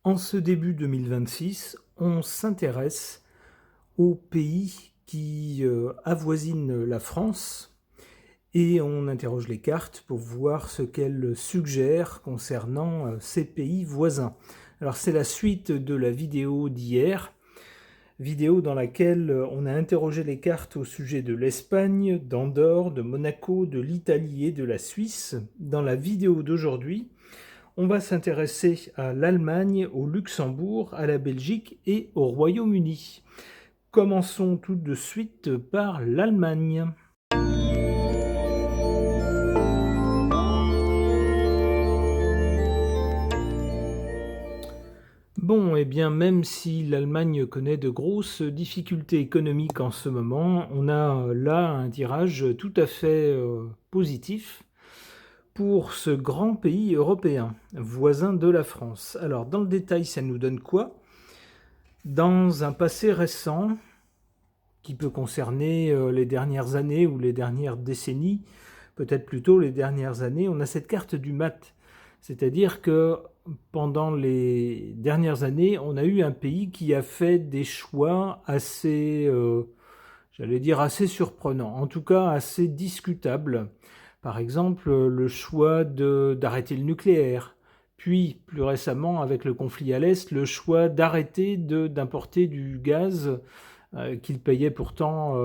En ce début 2026, on s'intéresse aux pays qui avoisinent la France et on interroge les cartes pour voir ce qu'elles suggèrent concernant ces pays voisins. Alors c'est la suite de la vidéo d'hier, vidéo dans laquelle on a interrogé les cartes au sujet de l'Espagne, d'Andorre, de Monaco, de l'Italie et de la Suisse. Dans la vidéo d'aujourd'hui, on va s'intéresser à l'Allemagne, au Luxembourg, à la Belgique et au Royaume-Uni. Commençons tout de suite par l'Allemagne. Bon, eh bien, même si l'Allemagne connaît de grosses difficultés économiques en ce moment, on a là un tirage tout à fait positif pour ce grand pays européen, voisin de la France. Alors, dans le détail, ça nous donne quoi? Dans un passé récent, qui peut concerner les dernières années ou les dernières décennies, peut-être plutôt les dernières années, on a cette carte du mat. C'est-à-dire que pendant les dernières années, on a eu un pays qui a fait des choix assez, j'allais dire, assez surprenants, en tout cas assez discutables. Par exemple, le choix d'arrêter le nucléaire, puis plus récemment, avec le conflit à l'Est, le choix d'arrêter d'importer du gaz qu'il payait pourtant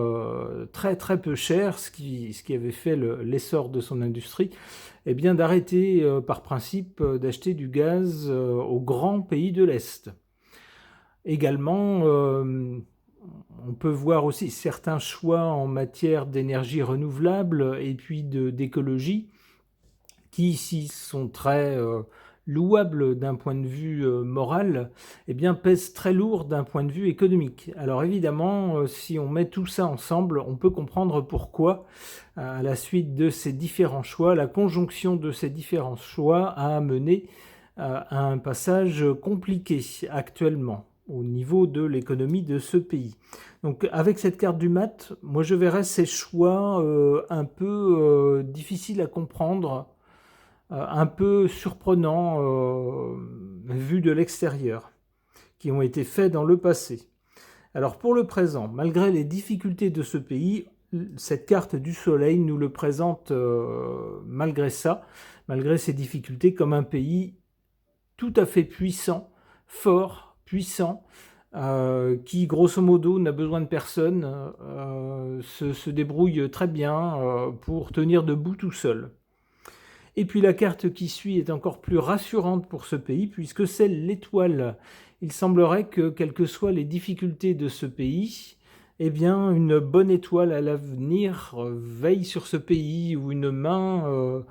très très peu cher, ce qui avait fait l'essor de son industrie, et bien d'arrêter par principe d'acheter du gaz aux grands pays de l'Est. Également, on peut voir aussi certains choix en matière d'énergie renouvelable et puis d'écologie, qui ici sont très louables d'un point de vue moral, eh bien pèsent très lourd d'un point de vue économique. Alors évidemment, si on met tout ça ensemble, on peut comprendre pourquoi, à la suite de ces différents choix, la conjonction de ces différents choix a amené à un passage compliqué actuellement au niveau de l'économie de ce pays. Donc avec cette carte du mat, moi je verrais ces choix un peu difficiles à comprendre, un peu surprenants vu de l'extérieur, qui ont été faits dans le passé. Alors pour le présent, malgré les difficultés de ce pays, cette carte du soleil nous le présente malgré ça, malgré ces difficultés, comme un pays tout à fait puissant, fort, puissant, qui grosso modo n'a besoin de personne, se débrouille très bien pour tenir debout tout seul. Et puis la carte qui suit est encore plus rassurante pour ce pays puisque c'est l'étoile. Il semblerait que, quelles que soient les difficultés de ce pays, eh bien, une bonne étoile à l'avenir veille sur ce pays, ou une main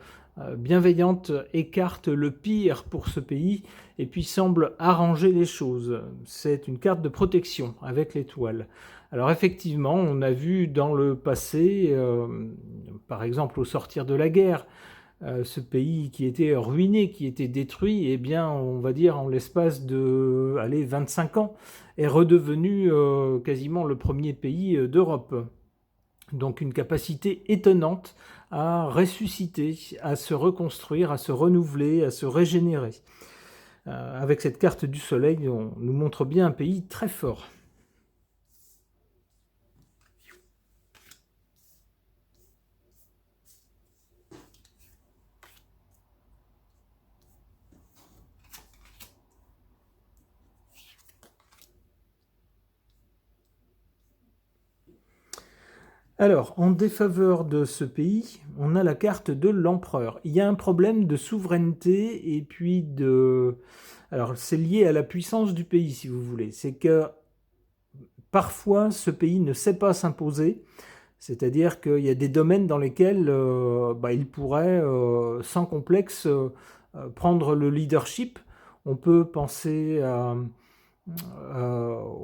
bienveillante écarte le pire pour ce pays et puis semble arranger les choses. C'est une carte de protection avec l'étoile. Alors effectivement, on a vu dans le passé, par exemple au sortir de la guerre, ce pays qui était ruiné, qui était détruit, eh bien, on va dire en l'espace de 25 ans, est redevenu quasiment le premier pays d'Europe. Donc une capacité étonnante à ressusciter, à se reconstruire, à se renouveler, à se régénérer. Avec cette carte du soleil, on nous montre bien un pays très fort. Alors, en défaveur de ce pays, on a la carte de l'empereur. Il y a un problème de souveraineté et puis de... Alors, c'est lié à la puissance du pays, si vous voulez. C'est que parfois, ce pays ne sait pas s'imposer. C'est-à-dire qu'il y a des domaines dans lesquels il pourrait, sans complexe, prendre le leadership. On peut penser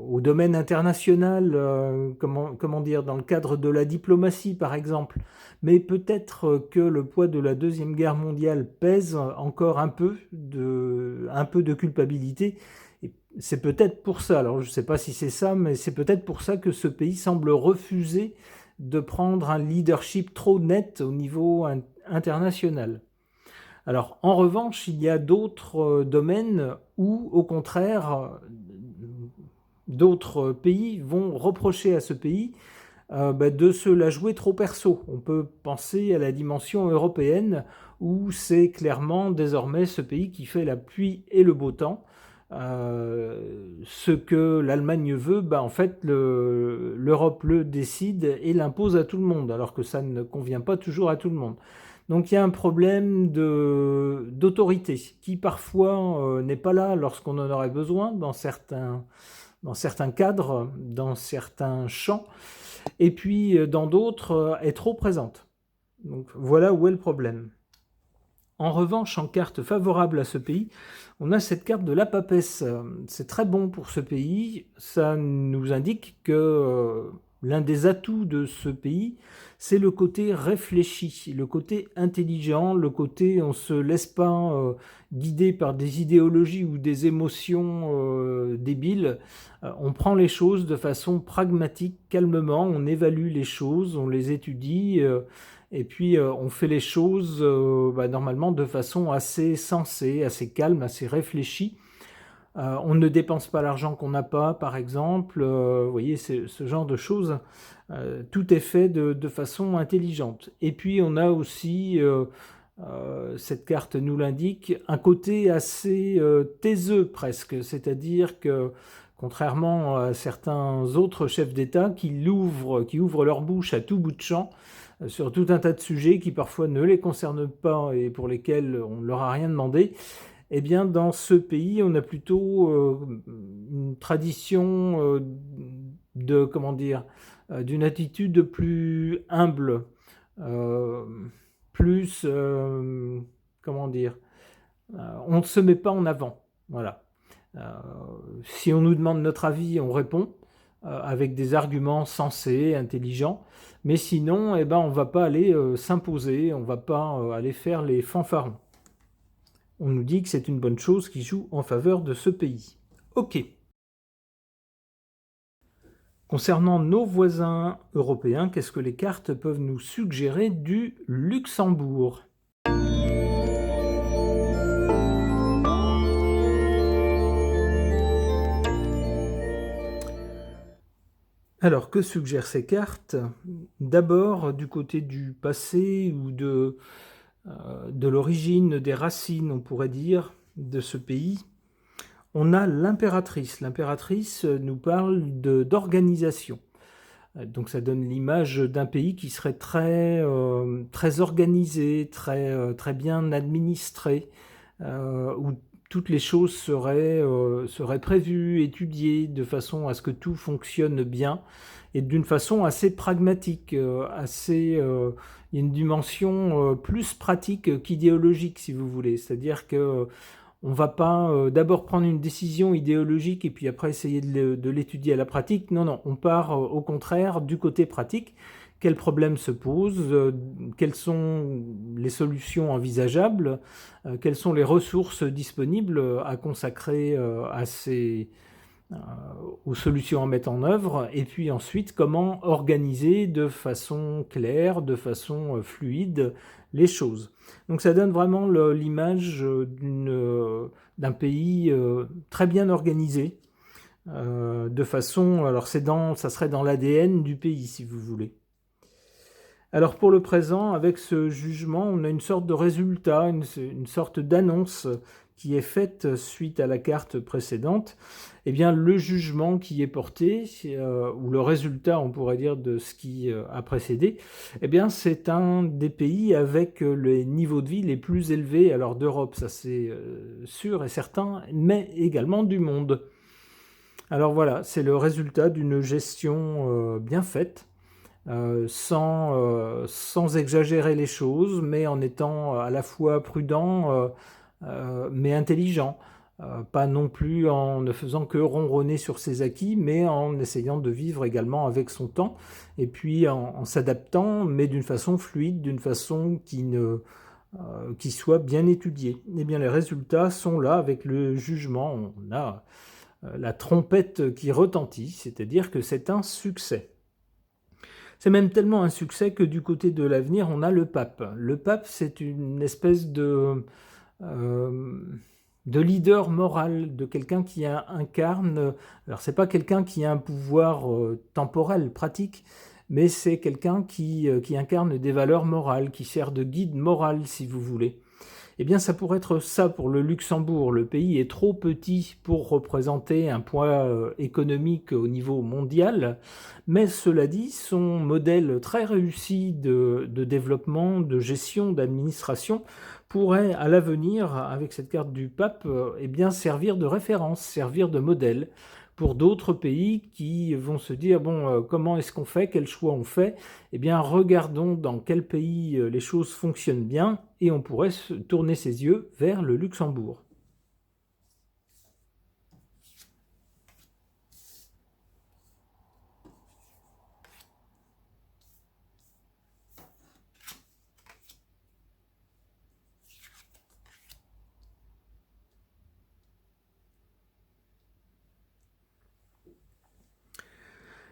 au domaine international, comment dire, dans le cadre de la diplomatie par exemple, mais peut-être que le poids de la Deuxième Guerre mondiale pèse encore un peu de culpabilité, et c'est peut-être pour ça, alors je ne sais pas si c'est ça, mais c'est peut-être pour ça que ce pays semble refuser de prendre un leadership trop net au niveau international. Alors, en revanche, il y a d'autres domaines où, au contraire, d'autres pays vont reprocher à ce pays de se la jouer trop perso. On peut penser à la dimension européenne, où c'est clairement désormais ce pays qui fait la pluie et le beau temps. Ce que l'Allemagne veut, en fait, l'Europe le décide et l'impose à tout le monde, alors que ça ne convient pas toujours à tout le monde. Donc il y a un problème d'autorité qui parfois n'est pas là lorsqu'on en aurait besoin dans certains cadres, dans certains champs, et puis dans d'autres est trop présente. Donc voilà où est le problème. En revanche, en carte favorable à ce pays, on a cette carte de la papesse. C'est très bon pour ce pays. Ça nous indique que l'un des atouts de ce pays, c'est le côté réfléchi, le côté intelligent, le côté on ne se laisse pas guider par des idéologies ou des émotions débiles. On prend les choses de façon pragmatique, calmement, on évalue les choses, on les étudie. Et puis on fait les choses normalement de façon assez sensée, assez calme, assez réfléchie. On ne dépense pas l'argent qu'on n'a pas, par exemple. Vous voyez, c'est ce genre de choses. Tout est fait de façon intelligente. Et puis on a aussi, cette carte nous l'indique, un côté assez taiseux presque. C'est-à-dire que contrairement à certains autres chefs d'État qui ouvrent leur bouche à tout bout de champ, sur tout un tas de sujets qui parfois ne les concernent pas et pour lesquels on ne leur a rien demandé, eh bien dans ce pays, on a plutôt une tradition d'une attitude plus humble, plus, on ne se met pas en avant. Voilà. Si on nous demande notre avis, on répond avec des arguments sensés, intelligents. Mais sinon, on ne va pas aller s'imposer, on ne va pas aller faire les fanfarons. On nous dit que c'est une bonne chose qui joue en faveur de ce pays. Ok. Concernant nos voisins européens, qu'est-ce que les cartes peuvent nous suggérer du Luxembourg ? Alors, que suggèrent ces cartes ? D'abord, du côté du passé ou de l'origine, des racines, on pourrait dire, de ce pays, on a l'impératrice. L'impératrice nous parle d'organisation. Donc ça donne l'image d'un pays qui serait très organisé, très bien administré, où toutes les choses seraient prévues, étudiées, de façon à ce que tout fonctionne bien, et d'une façon assez pragmatique, il y a une dimension plus pratique qu'idéologique, si vous voulez. C'est-à-dire que on ne va pas d'abord prendre une décision idéologique et puis après essayer de l'étudier à la pratique. Non, on part au contraire du côté pratique. Quels problèmes se posent, quelles sont les solutions envisageables, quelles sont les ressources disponibles à consacrer aux solutions à mettre en œuvre, et puis ensuite comment organiser de façon claire, de façon fluide les choses. Donc ça donne vraiment l'image d'un pays très bien organisé, de façon, alors ça serait dans l'ADN du pays si vous voulez. Alors pour le présent, avec ce jugement, on a une sorte de résultat, une sorte d'annonce qui est faite suite à la carte précédente. Eh bien, le jugement qui est porté, ou le résultat, on pourrait dire, de ce qui a précédé, eh bien, c'est un des pays avec les niveaux de vie les plus élevés, alors d'Europe, ça c'est sûr et certain, mais également du monde. Alors voilà, c'est le résultat d'une gestion bien faite, sans exagérer les choses, mais en étant à la fois prudent, mais intelligent. Pas non plus en ne faisant que ronronner sur ses acquis, mais en essayant de vivre également avec son temps, et puis en s'adaptant, mais d'une façon fluide, d'une façon qui soit bien étudiée. Eh bien, les résultats sont là avec le jugement. On a la trompette qui retentit, c'est-à-dire que c'est un succès. C'est même tellement un succès que du côté de l'avenir, on a le pape. Le pape, c'est une espèce euh, de leader moral, de quelqu'un qui incarne. Alors, c'est pas quelqu'un qui a un pouvoir temporel, pratique, mais c'est quelqu'un qui incarne des valeurs morales, qui sert de guide moral, si vous voulez. Eh bien, ça pourrait être ça pour le Luxembourg. Le pays est trop petit pour représenter un poids économique au niveau mondial, mais cela dit, son modèle très réussi de développement, de gestion, d'administration pourrait à l'avenir, avec cette carte du pape, eh bien, servir de référence, servir de modèle pour d'autres pays qui vont se dire, bon, comment est-ce qu'on fait, quel choix on fait? Eh bien, regardons dans quel pays les choses fonctionnent bien et on pourrait tourner ses yeux vers le Luxembourg.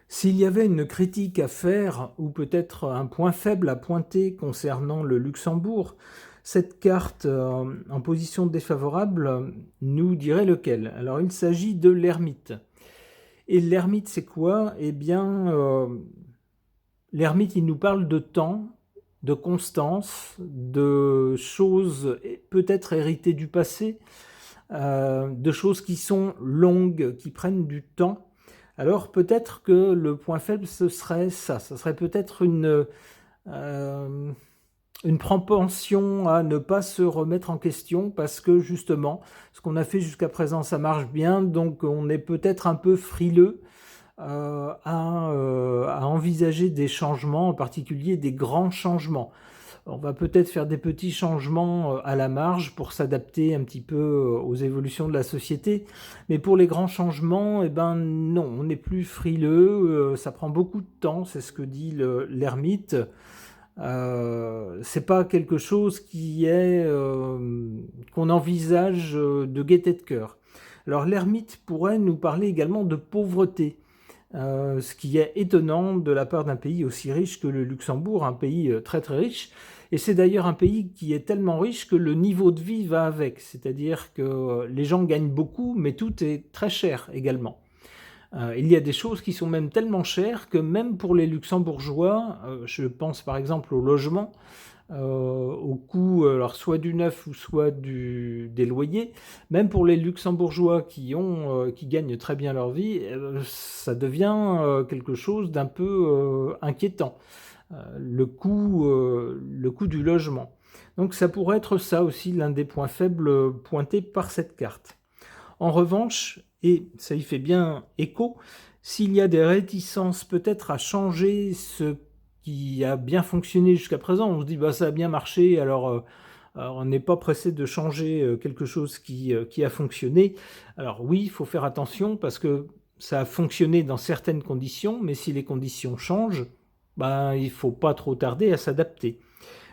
S'il y avait une critique à faire, ou peut-être un point faible à pointer concernant le Luxembourg, cette carte en position défavorable nous dirait lequel? Alors il s'agit de l'ermite. Et l'ermite, c'est quoi? Eh bien, l'ermite, il nous parle de temps, de constance, de choses peut-être héritées du passé, de choses qui sont longues, qui prennent du temps. Alors peut-être que le point faible, ce serait ça. Ce serait peut-être une propension à ne pas se remettre en question parce que justement, ce qu'on a fait jusqu'à présent, ça marche bien. Donc on est peut-être un peu frileux à envisager des changements, en particulier des grands changements. On va peut-être faire des petits changements à la marge pour s'adapter un petit peu aux évolutions de la société. Mais pour les grands changements, eh ben non, on n'est plus frileux, ça prend beaucoup de temps, c'est ce que dit l'ermite. C'est pas quelque chose qu'on envisage de gaieté de cœur. Alors l'ermite pourrait nous parler également de pauvreté. Ce qui est étonnant de la part d'un pays aussi riche que le Luxembourg, un pays très très riche. Et c'est d'ailleurs un pays qui est tellement riche que le niveau de vie va avec. C'est-à-dire que les gens gagnent beaucoup, mais tout est très cher également. Il y a des choses qui sont même tellement chères que même pour les Luxembourgeois, je pense par exemple au logement, au coût alors soit du neuf ou soit des loyers, même pour les Luxembourgeois qui gagnent très bien leur vie, ça devient quelque chose d'un peu inquiétant, le coût du logement. Donc ça pourrait être ça aussi l'un des points faibles pointés par cette carte. En revanche, et ça y fait bien écho, s'il y a des réticences peut-être à changer ce qui a bien fonctionné jusqu'à présent, on se dit bah ça a bien marché, alors on n'est pas pressé de changer quelque chose qui a fonctionné. Alors oui, il faut faire attention parce que ça a fonctionné dans certaines conditions, mais si les conditions changent, bah, il ne faut pas trop tarder à s'adapter.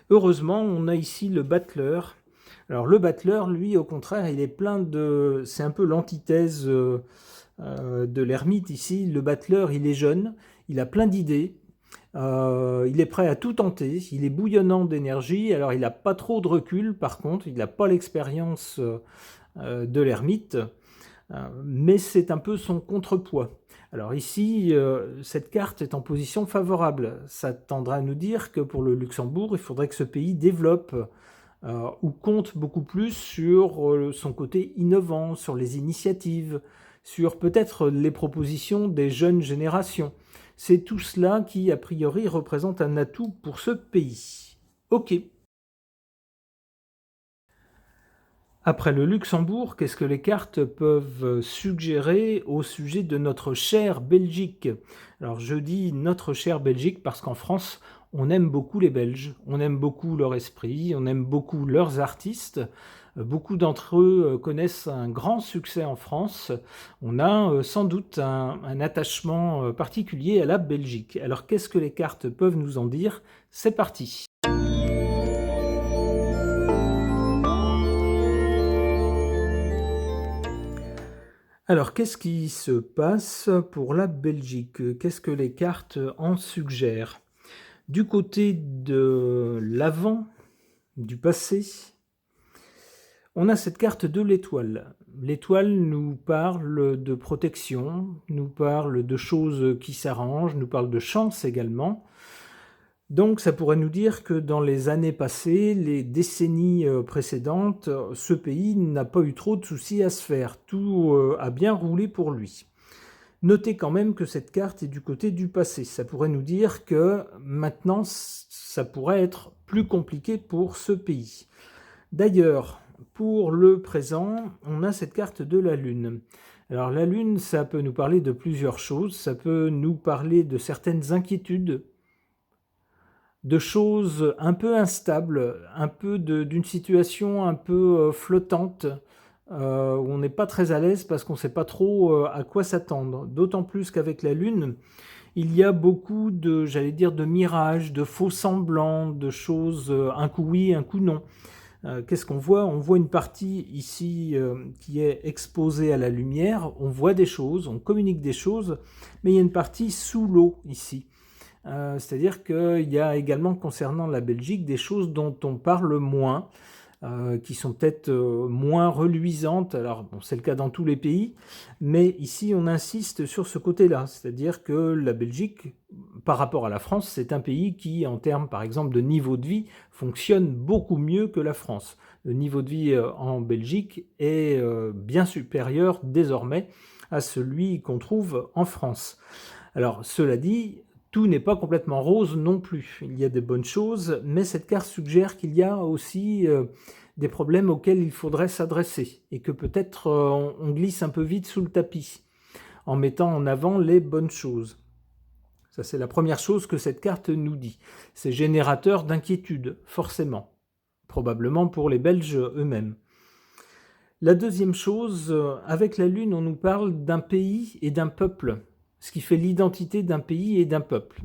Heureusement, on a ici le battleur. Alors le battleur, lui, au contraire, il est plein de... C'est un peu l'antithèse de l'ermite ici. Le battleur, il est jeune, il a plein d'idées, il est prêt à tout tenter, il est bouillonnant d'énergie. Alors il n'a pas trop de recul, par contre, il n'a pas l'expérience de l'ermite, mais c'est un peu son contrepoids. Alors ici, cette carte est en position favorable. Ça tendra à nous dire que pour le Luxembourg, il faudrait que ce pays développe ou compte beaucoup plus sur son côté innovant, sur les initiatives, sur peut-être les propositions des jeunes générations. C'est tout cela qui, a priori, représente un atout pour ce pays. Ok. Après le Luxembourg, qu'est-ce que les cartes peuvent suggérer au sujet de notre chère Belgique? Alors je dis notre chère Belgique parce qu'en France, on aime beaucoup les Belges, on aime beaucoup leur esprit, on aime beaucoup leurs artistes. Beaucoup d'entre eux connaissent un grand succès en France. On a sans doute un attachement particulier à la Belgique. Alors qu'est-ce que les cartes peuvent nous en dire? C'est parti. Alors, qu'est-ce qui se passe pour la Belgique? Qu'est-ce que les cartes en suggèrent? Du côté de l'avant, du passé, on a cette carte de l'étoile. L'étoile nous parle de protection, nous parle de choses qui s'arrangent, nous parle de chance également. Donc ça pourrait nous dire que dans les années passées, les décennies précédentes, ce pays n'a pas eu trop de soucis à se faire. Tout a bien roulé pour lui. Notez quand même que cette carte est du côté du passé. Ça pourrait nous dire que maintenant, ça pourrait être plus compliqué pour ce pays. D'ailleurs, pour le présent, on a cette carte de la Lune. Alors la Lune, ça peut nous parler de plusieurs choses. Ça peut nous parler de certaines inquiétudes, de choses un peu instables, un peu d'une situation un peu flottante, où on n'est pas très à l'aise parce qu'on ne sait pas trop à quoi s'attendre. D'autant plus qu'avec la Lune, il y a beaucoup de, j'allais dire, de mirages, de faux semblants, de choses, un coup oui, un coup non. Qu'est-ce qu'on voit? On voit une partie ici qui est exposée à la lumière, on voit des choses, on communique des choses, mais il y a une partie sous l'eau ici. C'est-à-dire qu'il y a également concernant la Belgique des choses dont on parle moins, qui sont peut-être moins reluisantes. Alors bon, c'est le cas dans tous les pays, mais ici on insiste sur ce côté-là, c'est-à-dire que la Belgique, par rapport à la France, c'est un pays qui, en termes par exemple de niveau de vie, fonctionne beaucoup mieux que la France. Le niveau de vie en Belgique est bien supérieur désormais à celui qu'on trouve en France. Alors cela dit, tout n'est pas complètement rose non plus. Il y a des bonnes choses, mais cette carte suggère qu'il y a aussi des problèmes auxquels il faudrait s'adresser et que peut-être on glisse un peu vite sous le tapis en mettant en avant les bonnes choses. Ça, c'est la première chose que cette carte nous dit. C'est générateur d'inquiétude, forcément, probablement pour les Belges eux-mêmes. La deuxième chose, avec la Lune, on nous parle d'un pays et d'un peuple, ce qui fait l'identité d'un pays et d'un peuple.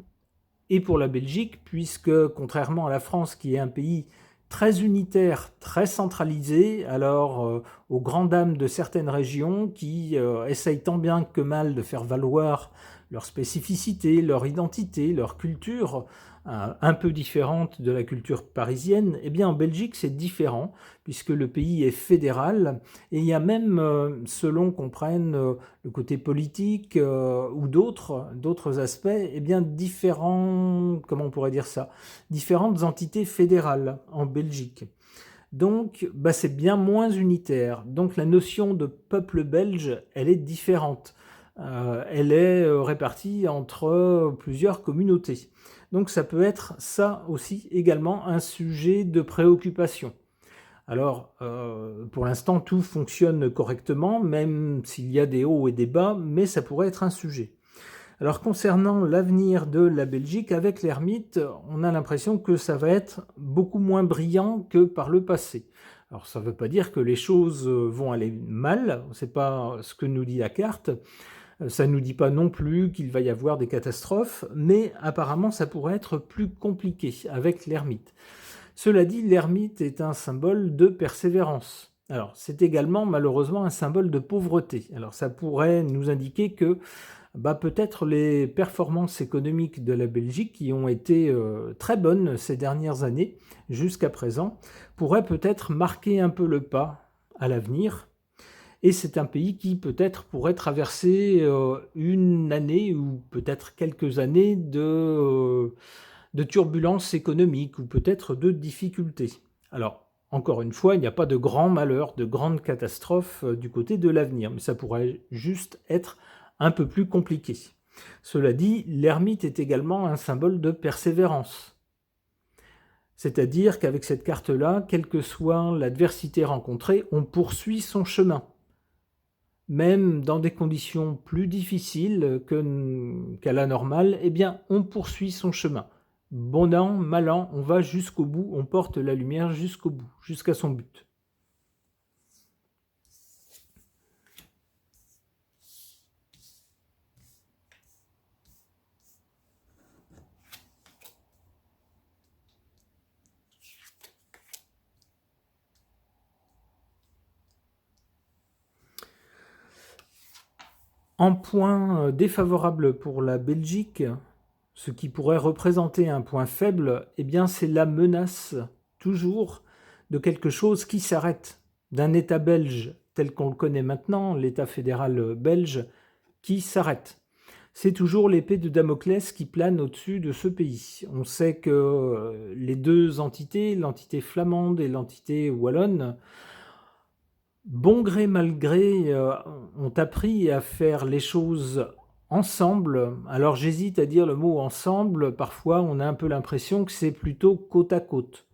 Et pour la Belgique, puisque contrairement à la France, qui est un pays très unitaire, très centralisé, alors aux grandes dames de certaines régions qui essayent tant bien que mal de faire valoir leur spécificité, leur identité, leur culture, un peu différente de la culture parisienne, eh bien en Belgique c'est différent, puisque le pays est fédéral, et il y a même, selon qu'on prenne le côté politique ou d'autres aspects, eh bien différents, comment on pourrait dire ça, différentes entités fédérales en Belgique. Donc, c'est bien moins unitaire. Donc, la notion de peuple belge, elle est différente. Elle est répartie entre plusieurs communautés. Donc, ça peut être ça aussi également un sujet de préoccupation. Alors, pour l'instant, tout fonctionne correctement, même s'il y a des hauts et des bas, mais ça pourrait être un sujet. Alors concernant l'avenir de la Belgique, avec l'ermite, on a l'impression que ça va être beaucoup moins brillant que par le passé. Alors ça ne veut pas dire que les choses vont aller mal, c'est pas ce que nous dit la carte, ça ne nous dit pas non plus qu'il va y avoir des catastrophes, mais apparemment ça pourrait être plus compliqué avec l'ermite. Cela dit, l'ermite est un symbole de persévérance. Alors c'est également malheureusement un symbole de pauvreté. Alors ça pourrait nous indiquer que peut-être les performances économiques de la Belgique, qui ont été très bonnes ces dernières années, jusqu'à présent, pourraient peut-être marquer un peu le pas à l'avenir. Et c'est un pays qui peut-être pourrait traverser une année ou peut-être quelques années de turbulences économiques ou peut-être de difficultés. Alors, encore une fois, il n'y a pas de grands malheurs, de grandes catastrophes du côté de l'avenir, mais ça pourrait juste être un peu plus compliqué. Cela dit, l'ermite est également un symbole de persévérance. C'est-à-dire qu'avec cette carte-là, quelle que soit l'adversité rencontrée, on poursuit son chemin. Même dans des conditions plus difficiles qu'à la normale, eh bien, on poursuit son chemin. Bon an, mal an, on va jusqu'au bout, on porte la lumière jusqu'au bout, jusqu'à son but. En point défavorable pour la Belgique, ce qui pourrait représenter un point faible, eh bien c'est la menace, toujours, de quelque chose qui s'arrête, d'un État belge tel qu'on le connaît maintenant, l'État fédéral belge, qui s'arrête. C'est toujours l'épée de Damoclès qui plane au-dessus de ce pays. On sait que les deux entités, l'entité flamande et l'entité wallonne, bon gré mal gré, ont appris à faire les choses ensemble. Alors j'hésite à dire le mot ensemble, parfois on a un peu l'impression que c'est plutôt côte à côte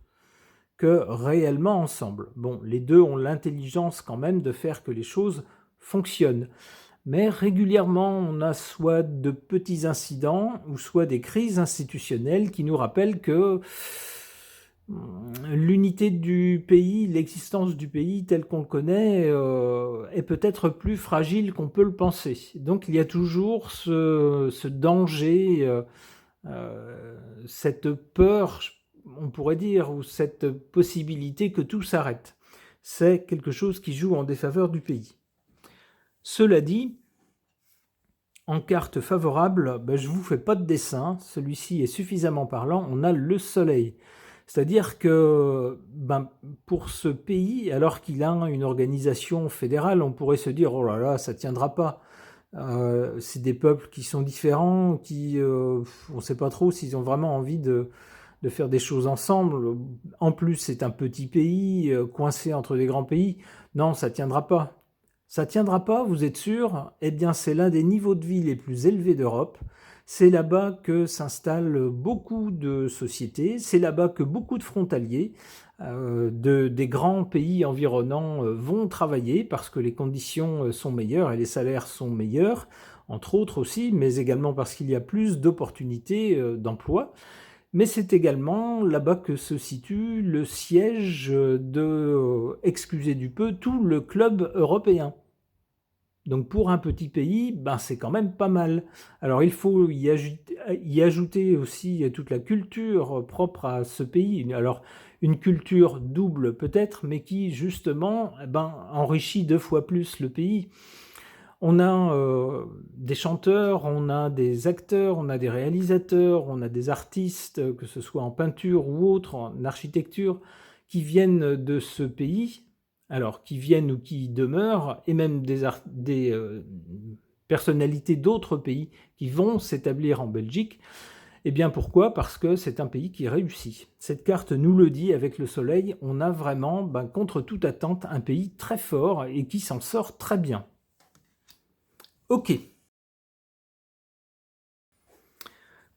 que réellement ensemble. Bon, les deux ont l'intelligence quand même de faire que les choses fonctionnent. Mais régulièrement, on a soit de petits incidents ou soit des crises institutionnelles qui nous rappellent que l'unité du pays, l'existence du pays tel qu'on le connaît, est peut-être plus fragile qu'on peut le penser. Donc il y a toujours ce danger, cette peur, on pourrait dire, ou cette possibilité que tout s'arrête. C'est quelque chose qui joue en défaveur du pays. Cela dit, en carte favorable, je ne vous fais pas de dessin, celui-ci est suffisamment parlant, on a le soleil. C'est-à-dire que pour ce pays, alors qu'il a une organisation fédérale, on pourrait se dire « oh là là, ça ne tiendra pas ». C'est des peuples qui sont différents, on ne sait pas trop s'ils ont vraiment envie de faire des choses ensemble. En plus, c'est un petit pays, coincé entre des grands pays. Non, ça ne tiendra pas. Ça tiendra pas, vous êtes sûr? Eh bien, c'est l'un des niveaux de vie les plus élevés d'Europe. C'est là-bas que s'installent beaucoup de sociétés. C'est là-bas que beaucoup de frontaliers des grands pays environnants vont travailler parce que les conditions sont meilleures et les salaires sont meilleurs, entre autres aussi, mais également parce qu'il y a plus d'opportunités d'emploi. Mais c'est également là-bas que se situe le siège de, excusez du peu, tout le club européen. Donc pour un petit pays, c'est quand même pas mal. Alors il faut y ajouter aussi toute la culture propre à ce pays. Alors une culture double peut-être, mais qui justement enrichit 2 fois plus le pays. On a des chanteurs, on a des acteurs, on a des réalisateurs, on a des artistes, que ce soit en peinture ou autre, en architecture, qui viennent de ce pays, alors qui viennent ou qui demeurent, et même des personnalités d'autres pays qui vont s'établir en Belgique. Eh bien pourquoi? Parce que c'est un pays qui réussit. Cette carte nous le dit avec le soleil, on a vraiment, contre toute attente, un pays très fort et qui s'en sort très bien. Ok.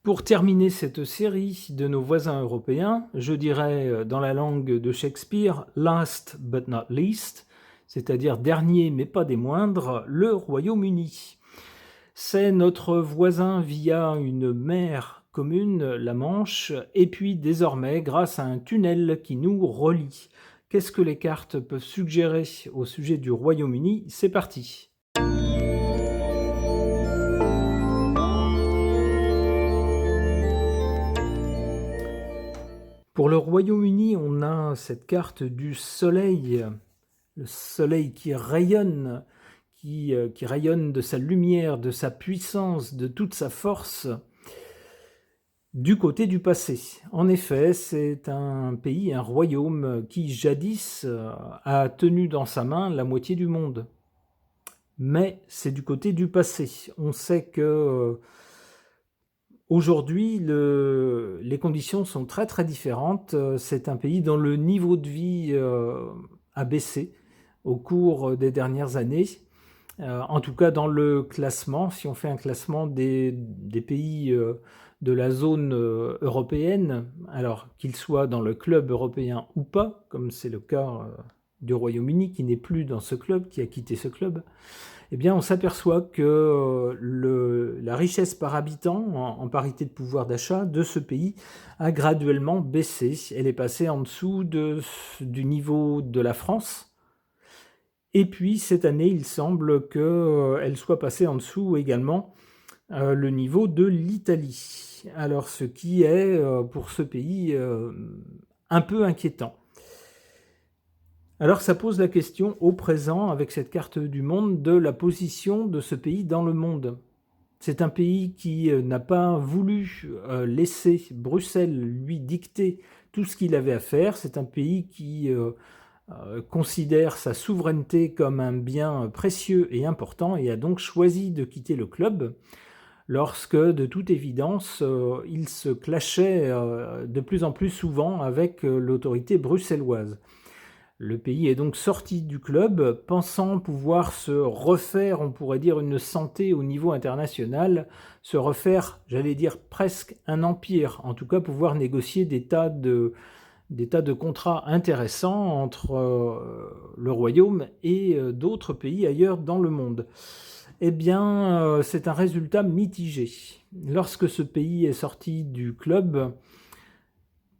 Pour terminer cette série de nos voisins européens, je dirais dans la langue de Shakespeare « last but not least », c'est-à-dire dernier mais pas des moindres, le Royaume-Uni. C'est notre voisin via une mer commune, la Manche, et puis désormais grâce à un tunnel qui nous relie. Qu'est-ce que les cartes peuvent suggérer au sujet du Royaume-Uni? C'est parti. Pour le Royaume-Uni, on a cette carte du soleil, le soleil qui rayonne de sa lumière, de sa puissance, de toute sa force, du côté du passé. En effet, c'est un pays, un royaume qui jadis a tenu dans sa main la moitié du monde. Mais c'est du côté du passé. On sait que aujourd'hui, les conditions sont très très différentes. C'est un pays dont le niveau de vie a baissé au cours des dernières années. En tout cas, dans le classement, si on fait un classement des pays de la zone européenne, alors qu'ils soient dans le club européen ou pas, comme c'est le cas du Royaume-Uni, qui n'est plus dans ce club, qui a quitté ce club, eh bien, on s'aperçoit que la richesse par habitant, en parité de pouvoir d'achat, de ce pays a graduellement baissé. Elle est passée en dessous du niveau de la France. Et puis, cette année, il semble qu'elle soit passée en dessous également le niveau de l'Italie. Alors, ce qui est, pour ce pays, un peu inquiétant. Alors ça pose la question au présent, avec cette carte du monde, de la position de ce pays dans le monde. C'est un pays qui n'a pas voulu laisser Bruxelles lui dicter tout ce qu'il avait à faire. C'est un pays qui considère sa souveraineté comme un bien précieux et important et a donc choisi de quitter le club lorsque, de toute évidence, il se clashait de plus en plus souvent avec l'autorité bruxelloise. Le pays est donc sorti du club, pensant pouvoir se refaire, on pourrait dire, une santé au niveau international, se refaire, j'allais dire, presque un empire, en tout cas pouvoir négocier des tas de contrats intéressants entre le Royaume et d'autres pays ailleurs dans le monde. Eh bien, c'est un résultat mitigé. Lorsque ce pays est sorti du club,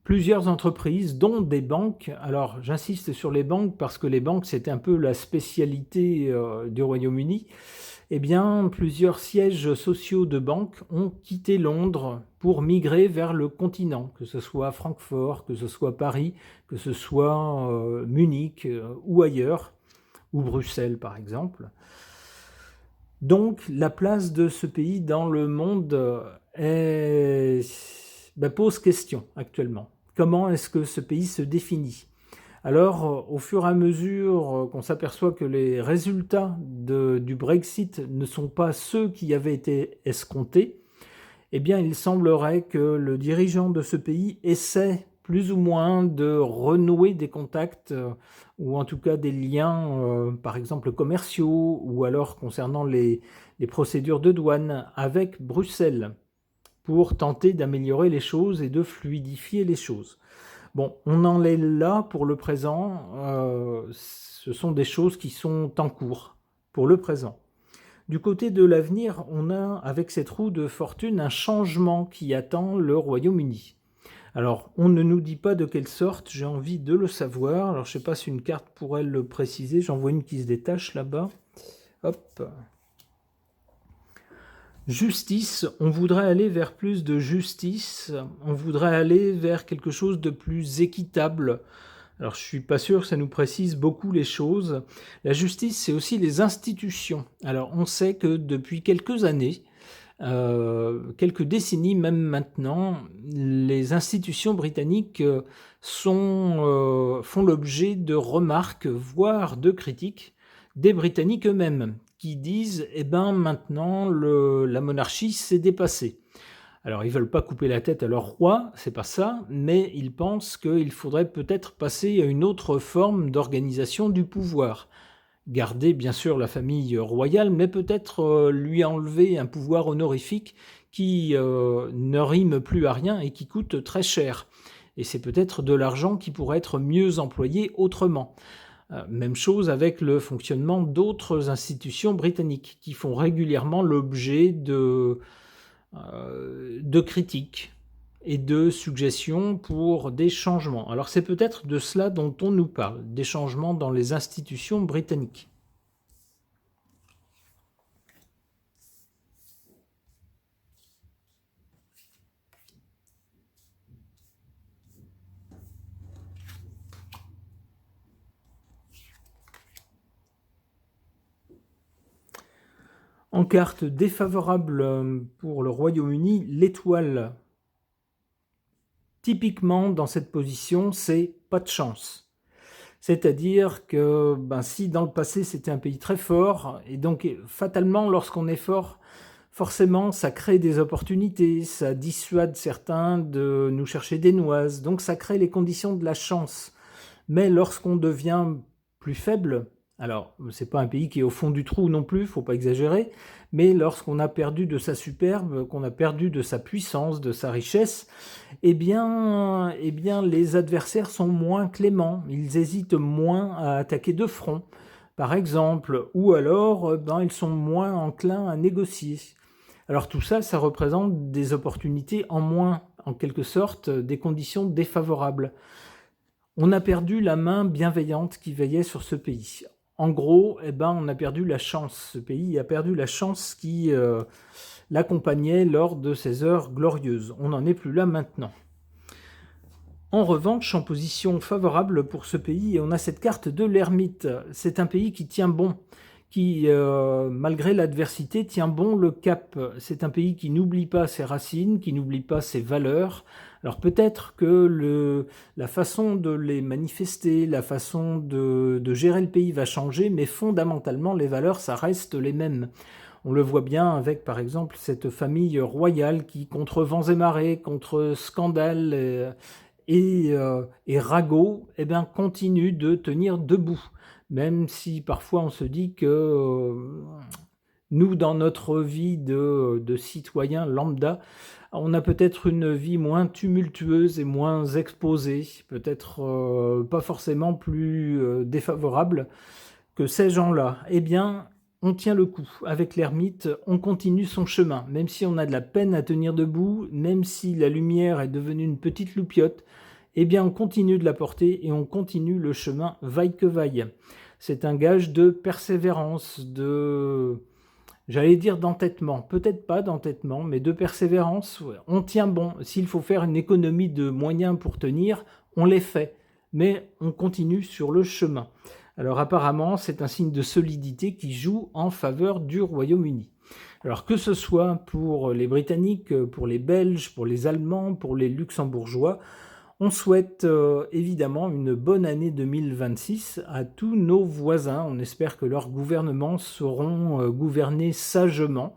plusieurs entreprises, dont des banques, alors j'insiste sur les banques parce que les banques c'est un peu la spécialité du Royaume-Uni, eh bien plusieurs sièges sociaux de banques ont quitté Londres pour migrer vers le continent, que ce soit Francfort, que ce soit Paris, que ce soit Munich ou ailleurs, ou Bruxelles par exemple. Donc la place de ce pays dans le monde pose question actuellement. Comment est-ce que ce pays se définit? Alors, au fur et à mesure qu'on s'aperçoit que les résultats du Brexit ne sont pas ceux qui avaient été escomptés, eh bien, il semblerait que le dirigeant de ce pays essaie plus ou moins de renouer des contacts ou en tout cas des liens, par exemple commerciaux ou alors concernant les procédures de douane avec Bruxelles pour tenter d'améliorer les choses et de fluidifier les choses. Bon, on en est là pour le présent. Ce sont des choses qui sont en cours pour le présent. Du côté de l'avenir, on a, avec cette roue de fortune, un changement qui attend le Royaume-Uni. Alors, on ne nous dit pas de quelle sorte, j'ai envie de le savoir. Alors, je ne sais pas si une carte pourrait le préciser. J'en vois une qui se détache là-bas. Hop. Justice, on voudrait aller vers plus de justice, on voudrait aller vers quelque chose de plus équitable. Alors je ne suis pas sûr que ça nous précise beaucoup les choses. La justice, c'est aussi les institutions. Alors on sait que depuis quelques années, quelques décennies même maintenant, les institutions britanniques font l'objet de remarques, voire de critiques des Britanniques eux-mêmes, qui disent « Eh ben maintenant, la monarchie s'est dépassée ». Alors, ils ne veulent pas couper la tête à leur roi, c'est pas ça, mais ils pensent qu'il faudrait peut-être passer à une autre forme d'organisation du pouvoir. Garder bien sûr la famille royale, mais peut-être lui enlever un pouvoir honorifique qui ne rime plus à rien et qui coûte très cher. Et c'est peut-être de l'argent qui pourrait être mieux employé autrement. Même chose avec le fonctionnement d'autres institutions britanniques qui font régulièrement l'objet de critiques et de suggestions pour des changements. Alors c'est peut-être de cela dont on nous parle, des changements dans les institutions britanniques. En carte défavorable pour le Royaume-Uni, l'étoile. Typiquement, dans cette position, c'est pas de chance. C'est-à-dire que si dans le passé c'était un pays très fort, et donc fatalement lorsqu'on est fort, forcément ça crée des opportunités, ça dissuade certains de nous chercher des noises, donc ça crée les conditions de la chance. Mais lorsqu'on devient plus faible, alors c'est pas un pays qui est au fond du trou non plus, faut pas exagérer, mais lorsqu'on a perdu de sa superbe, qu'on a perdu de sa puissance, de sa richesse, eh bien les adversaires sont moins cléments, ils hésitent moins à attaquer de front, par exemple, ou alors ils sont moins enclins à négocier. Alors tout ça, ça représente des opportunités en moins, en quelque sorte, des conditions défavorables. On a perdu la main bienveillante qui veillait sur ce pays. En gros, on a perdu la chance. Ce pays a perdu la chance qui l'accompagnait lors de ses heures glorieuses. On n'en est plus là maintenant. En revanche, en position favorable pour ce pays, on a cette carte de l'ermite. C'est un pays qui tient bon, qui, malgré l'adversité, tient bon le cap. C'est un pays qui n'oublie pas ses racines, qui n'oublie pas ses valeurs. Alors peut-être que la façon de les manifester, la façon de gérer le pays va changer, mais fondamentalement, les valeurs, ça reste les mêmes. On le voit bien avec, par exemple, cette famille royale qui, contre vents et marées, contre scandales et ragots, eh bien, continue de tenir debout. Même si parfois on se dit que nous, dans notre vie de citoyen lambda, on a peut-être une vie moins tumultueuse et moins exposée, peut-être pas forcément plus défavorable que ces gens-là. Eh bien, on tient le coup. Avec l'ermite, on continue son chemin. Même si on a de la peine à tenir debout, même si la lumière est devenue une petite loupiote, eh bien, on continue de la porter et on continue le chemin vaille que vaille. C'est un gage de persévérance, j'allais dire d'entêtement, peut-être pas d'entêtement, mais de persévérance. Ouais. On tient bon. S'il faut faire une économie de moyens pour tenir, on les fait. Mais on continue sur le chemin. Alors apparemment, c'est un signe de solidité qui joue en faveur du Royaume-Uni. Alors que ce soit pour les Britanniques, pour les Belges, pour les Allemands, pour les Luxembourgeois, on souhaite évidemment une bonne année 2026 à tous nos voisins. On espère que leurs gouvernements sauront gouverner sagement,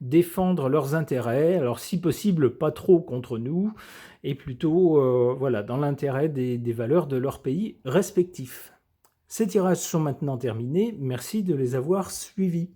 défendre leurs intérêts, alors si possible pas trop contre nous, et plutôt voilà, dans l'intérêt des valeurs de leur pays respectifs. Ces tirages sont maintenant terminés, merci de les avoir suivis.